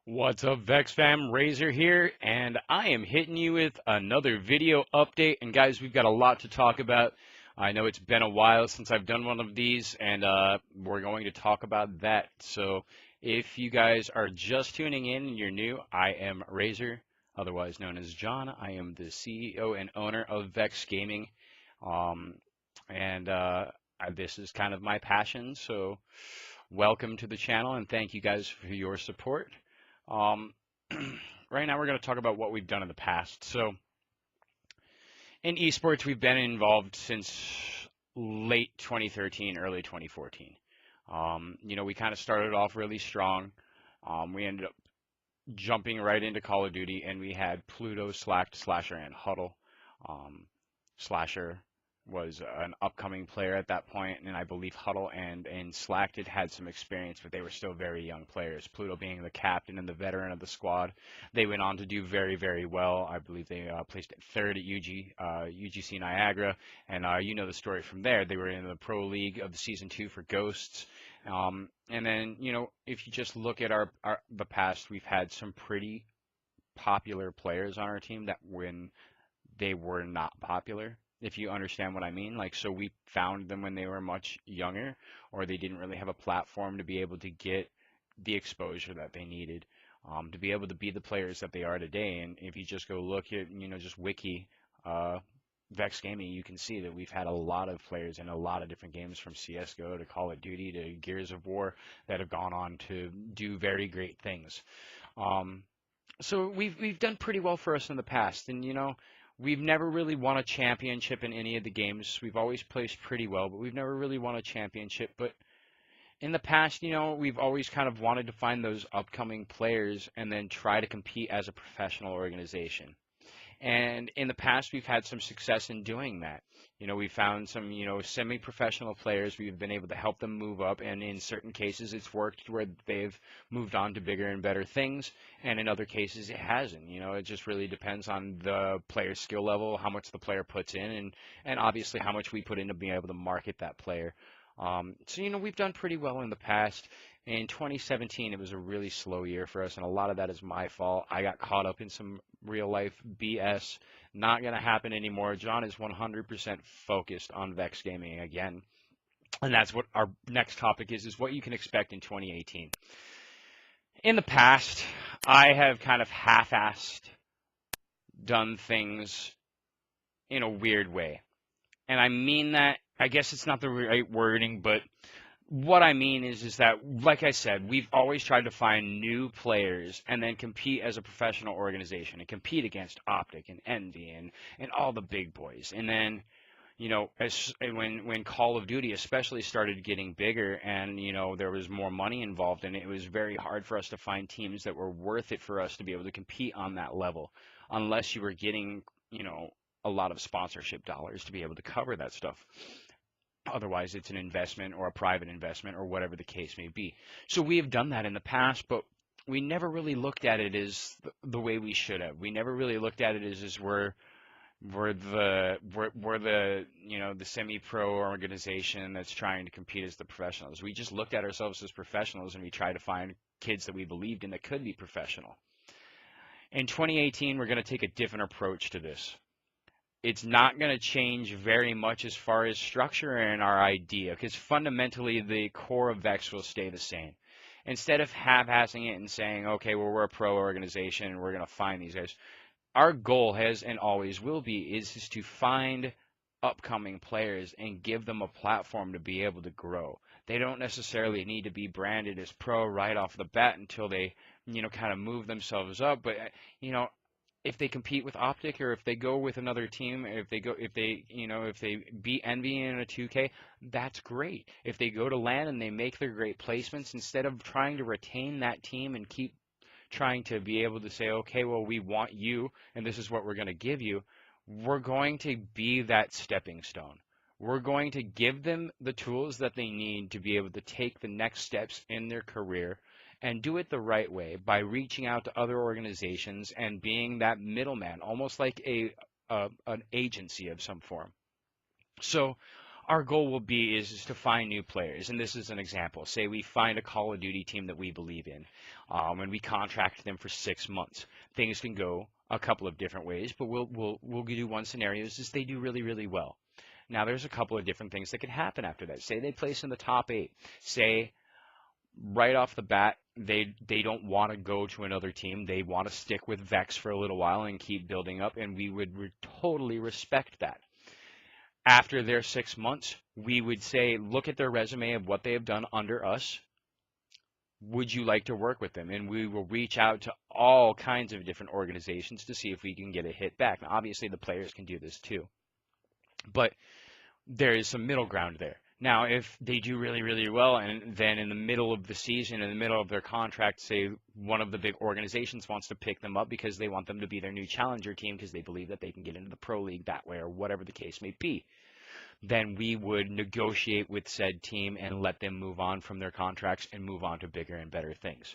What's up, VexXFam? Razor here, and I am hitting you with another video update. And guys, we've got a lot to talk about. I know it's been a while since I've done one of these, and we're going to talk about that. So if you guys are just tuning in and you're new, I am Razor, otherwise known as John. I am the CEO and owner of VexX Gaming, and this is kind of my passion. So welcome to the channel, and thank you guys for your support. Right now we're going to talk about what we've done in the past. So in esports, we've been involved since late 2013, early 2014. We kind of started off really strong. We ended up jumping right into Call of Duty, and we had Pluto, Slacked, Slasher, and Huddle. Slasher was an upcoming player at that point, and I believe Huddle and Slacked had some experience, but they were still very young players. Pluto being the captain and the veteran of the squad. They went on to do very, very well. I believe they placed at third at UGC Niagara, and you know the story from there. They were in the Pro League of the Season 2 for Ghosts. And then, if you just look at the past, we've had some pretty popular players on our team that when they were not popular, if you understand what I mean. So we found them when they were much younger, or they didn't really have a platform to be able to get the exposure that they needed to be able to be the players that they are today. And if you just go look at, just wiki VexX Gaming, you can see that we've had a lot of players in a lot of different games, from CSGO to Call of Duty to Gears of War, that have gone on to do very great things. So we've done pretty well for us in the past, and we've never really won a championship in any of the games. We've always placed pretty well, but we've never really won a championship. But in the past, we've always kind of wanted to find those upcoming players and then try to compete as a professional organization. And in the past, we've had some success in doing that. We found some, semi-professional players. We've been able to help them move up, and in certain cases, it's worked where they've moved on to bigger and better things, and in other cases, it hasn't. It just really depends on the player's skill level, how much the player puts in, and obviously how much we put into being able to market that player. So we've done pretty well in the past. In 2017, it was a really slow year for us, and a lot of that is my fault. I got caught up in some real-life BS. Not going to happen anymore. John is 100% focused on VexX Gaming again, and that's what our next topic is what you can expect in 2018. In the past, I have kind of half-assed done things in a weird way, and I mean that. I guess it's not the right wording, but what I mean is that, like I said, we've always tried to find new players and then compete as a professional organization and compete against Optic and Envy and all the big boys. And then, when Call of Duty especially started getting bigger and, there was more money involved, and it was very hard for us to find teams that were worth it for us to be able to compete on that level, unless you were getting, a lot of sponsorship dollars to be able to cover that stuff. Otherwise, it's an investment or a private investment or whatever the case may be. So we have done that in the past, but we never really looked at it as the way we should have. We never really looked at it as we're the semi-pro organization that's trying to compete as the professionals. We just looked at ourselves as professionals, and we tried to find kids that we believed in that could be professional. In 2018, we're going to take a different approach to this. It's not going to change very much as far as structure and our idea, because fundamentally the core of VexX will stay the same. Instead of half-assing it and saying, okay, well, we're a pro organization and we're going to find these guys, our goal has and always will be is to find upcoming players and give them a platform to be able to grow. They don't necessarily need to be branded as pro right off the bat until they, kind of move themselves up. But, if they compete with Optic, or if they go with another team, if they beat Envy in a 2K, that's great. If they go to LAN and they make their great placements, instead of trying to retain that team and keep trying to be able to say, okay, well, we want you and this is what we're going to give you, we're going to be that stepping stone. We're going to give them the tools that they need to be able to take the next steps in their career, and do it the right way by reaching out to other organizations and being that middleman, almost like an agency of some form. So our goal will be is to find new players. And this is an example. Say we find a Call of Duty team that we believe in, and we contract them for 6 months. Things can go a couple of different ways, but we'll do one scenario is they do really, really well. Now there's a couple of different things that could happen after that. Say they place in the top 8. Say right off the bat they don't want to go to another team. They want to stick with Vex for a little while and keep building up, and we would totally respect that. After their 6 months, we would say, look at their resume of what they have done under us. Would you like to work with them? And we will reach out to all kinds of different organizations to see if we can get a hit back. Now, obviously, the players can do this too, but there is some middle ground there. Now, if they do really, really well, and then in the middle of the season, in the middle of their contract, say one of the big organizations wants to pick them up because they want them to be their new challenger team because they believe that they can get into the pro league that way, or whatever the case may be, then we would negotiate with said team and let them move on from their contracts and move on to bigger and better things.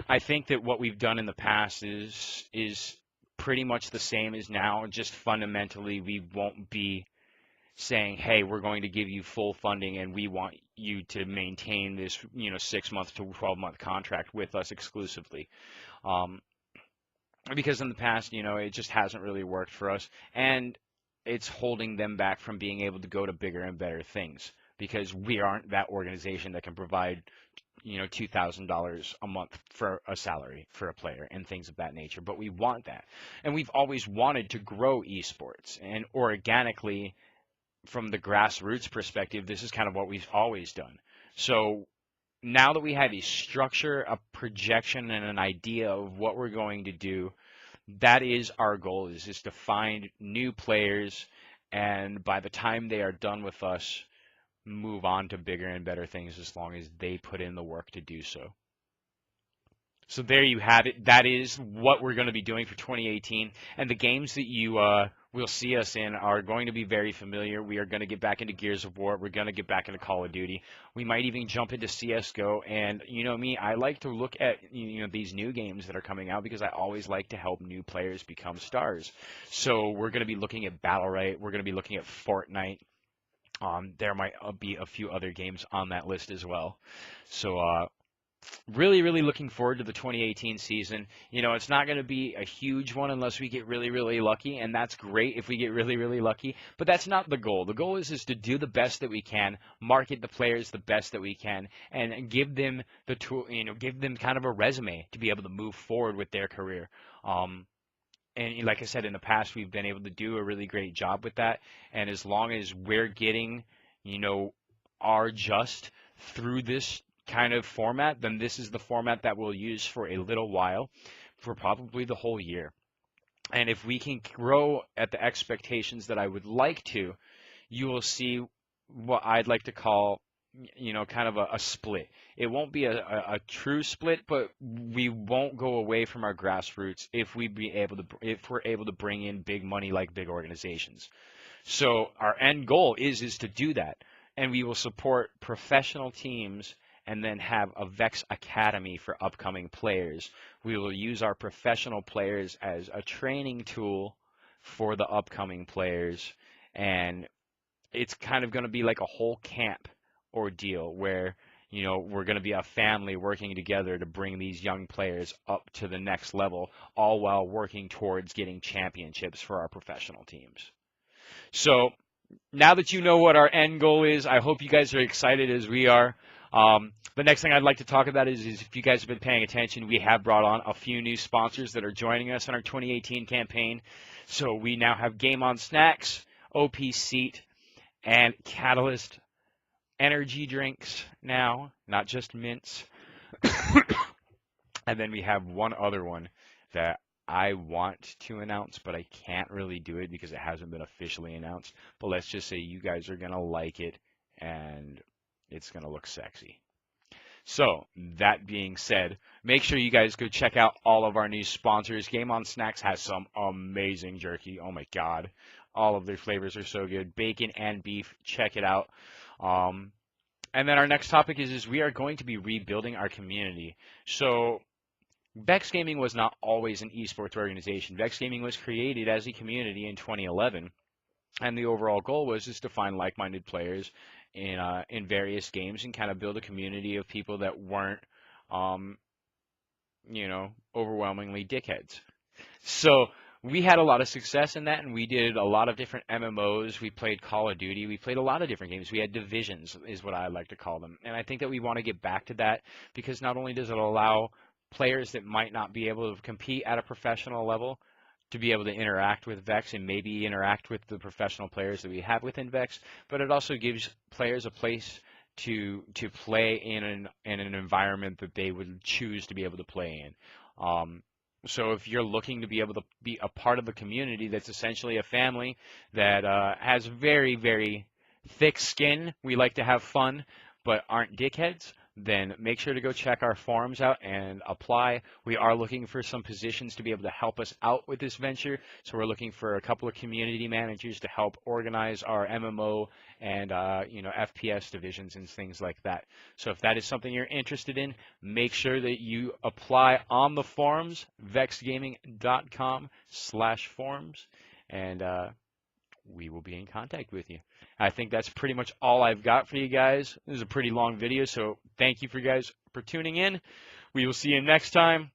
I think that what we've done in the past is pretty much the same as now, just fundamentally we won't be saying, hey, we're going to give you full funding and we want you to maintain this 6-month to 12-month contract with us exclusively, because in the past it just hasn't really worked for us, and it's holding them back from being able to go to bigger and better things because we aren't that organization that can provide $2,000 a month for a salary for a player and things of that nature. But we want that, and we've always wanted to grow esports, and organically from the grassroots perspective, this is kind of what we've always done. So now that we have a structure, a projection, and an idea of what we're going to do, that is our goal, is to find new players, and by the time they are done with us, move on to bigger and better things as long as they put in the work to do so. So there you have it. That is what we're going to be doing for 2018. And the games that you will see us in are going to be very familiar. We are going to get back into Gears of War. We're going to get back into Call of Duty. We might even jump into CSGO. And you know me, I like to look at these new games that are coming out because I always like to help new players become stars. So we're going to be looking at Battlerite. We're going to be looking at Fortnite. There might be a few other games on that list as well. So really, really looking forward to the 2018 season. It's not going to be a huge one unless we get really, really lucky, and that's great if we get really, really lucky, but that's not the goal. The goal is to do the best that we can, market the players the best that we can, and give them the tool, give them kind of a resume to be able to move forward with their career. And like I said, in the past, we've been able to do a really great job with that, and as long as we're getting, our just through this kind of format, then this is the format that we'll use for a little while, for probably the whole year. And if we can grow at the expectations that I would like to, you will see what I'd like to call, kind of a split. It won't be a true split, but we won't go away from our grassroots if we're able to bring in big money like big organizations. So our end goal is to do that, and we will support professional teams and then have a Vex Academy for upcoming players. We will use our professional players as a training tool for the upcoming players, and it's kind of going to be like a whole camp ordeal where we're going to be a family working together to bring these young players up to the next level, all while working towards getting championships for our professional teams. So now that you know what our end goal is, I hope you guys are excited as we are. The next thing I'd like to talk about is if you guys have been paying attention, we have brought on a few new sponsors that are joining us in our 2018 campaign. So we now have Game On Snacks, OP Seat, and Catalyst energy drinks now, not just mints. And then we have one other one that I want to announce, but I can't really do it because it hasn't been officially announced. But let's just say you guys are going to like it, and it's going to look sexy. So that being said, make sure you guys go check out all of our new sponsors. Game On Snacks has some amazing jerky. Oh my God. All of their flavors are so good. Bacon and beef. Check it out. And then our next topic is we are going to be rebuilding our community. So VexX Gaming was not always an esports organization. VexX Gaming was created as a community in 2011. And the overall goal was just to find like-minded players in various games and kind of build a community of people that weren't, um, overwhelmingly dickheads. So we had a lot of success in that, and we did a lot of different MMOs. We played Call of Duty. We played a lot of different games. We had divisions, is what I like to call them. And I think that we want to get back to that because not only does it allow players that might not be able to compete at a professional level to be able to interact with Vex and maybe interact with the professional players that we have within Vex, but it also gives players a place to play in an environment that they would choose to be able to play in. So if you're looking to be able to be a part of a community that's essentially a family that has very, very thick skin, we like to have fun, but aren't dickheads, then make sure to go check our forums out and apply. We are looking for some positions to be able to help us out with this venture. So we're looking for a couple of community managers to help organize our MMO and FPS divisions and things like that. So if that is something you're interested in, make sure that you apply on the forums, vexgaming.com/forums, and we will be in contact with you. I think that's pretty much all I've got for you guys. This is a pretty long video, so thank you for you guys for tuning in. We will see you next time.